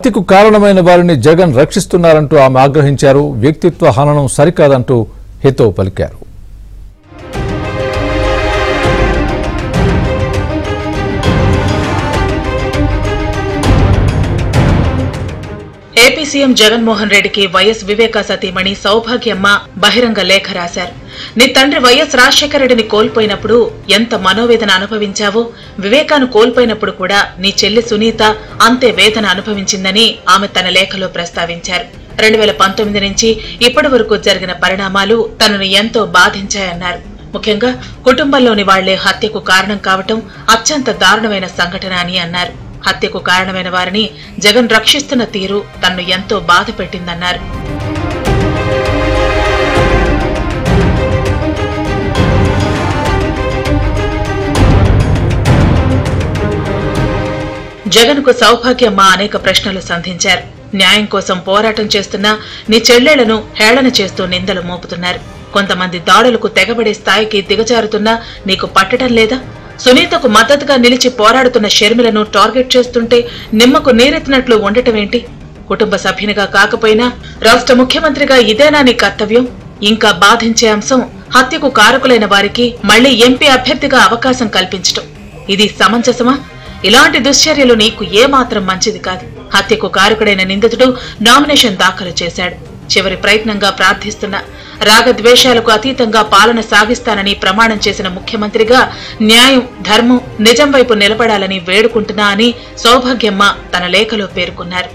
హత్యకు కారణమైన వారిని జగన్ రక్షిస్తున్నారంటూ ఆమె ఆగ్రహించారు. వ్యక్తిత్వ హననం సరికాదంటూ హితవు పలికారు. ఏపీ సీఎం జగన్మోహన్ రెడ్డికి వైఎస్ వివేకా సతీమణి సౌభాగ్యమ్మ బహిరంగ లేఖ రాశారు. నీ తండ్రి వైఎస్ రాజశేఖర రెడ్డిని కోల్పోయినప్పుడు ఎంత మనోవేదన అనుభవించావో, వివేకాను కోల్పోయినప్పుడు కూడా నీ చెల్లి సునీత అంతే వేదన అనుభవించిందని ఆమె తన లేఖలో ప్రస్తావించారు. 2019 నుంచి ఇప్పటి వరకు జరిగిన పరిణామాలు తనను ఎంతో బాధించాయన్నారు. ముఖ్యంగా కుటుంబంలోని వాళ్లే హత్యకు కారణం కావటం అత్యంత దారుణమైన సంఘటన అని అన్నారు. హత్యకు కారణమైన వారిని జగన్ రక్షిస్తున్న తీరు తన్ను ఎంతో బాధ పెట్టిందన్నారు. జగన్ కు సౌభాగ్యమ్మ అనేక ప్రశ్నలు సంధించారు. న్యాయం కోసం పోరాటం చేస్తున్నా నీ చెల్లెళ్లను హేళన చేస్తూ నిందలు మోపుతున్నారు. కొంతమంది దాడులకు తెగబడే స్థాయికి దిగజారుతున్నా నీకు పట్టడం లేదా? సునీతకు మద్దతుగా నిలిచి పోరాడుతున్న షర్మిలను టార్గెట్ చేస్తుంటే నిమ్మకు నీరెత్తినట్లు ఉండటమేంటి? కుటుంబ సభ్యునిగా కాకపోయినా రాష్ట్ర ముఖ్యమంత్రిగా ఇదేనా నీ కర్తవ్యం? ఇంకా బాధించే అంశం హత్యకు కారకులైన వారికి మళ్లీ ఎంపీ అభ్యర్థిగా అవకాశం కల్పించటం. ఇది సమంజసమా? ఇలాంటి దుశ్చర్యలు నీకు ఏమాత్రం మంచిది కాదు. హత్యకు కారకుడైన నిందితుడు నామినేషన్ దాఖలు చేశాడు. చివరి ప్రయత్నంగా ప్రార్థిస్తున్న రాగద్వేషాలకు అతీతంగా పాలన సాగిస్తానని ప్రమాణం చేసిన ముఖ్యమంత్రిగా న్యాయం, ధర్మం, నిజం వైపు నిలబడాలని వేడుకుంటున్నా అని సౌభాగ్యమ్మ తన లేఖలో పేర్కొన్నారు.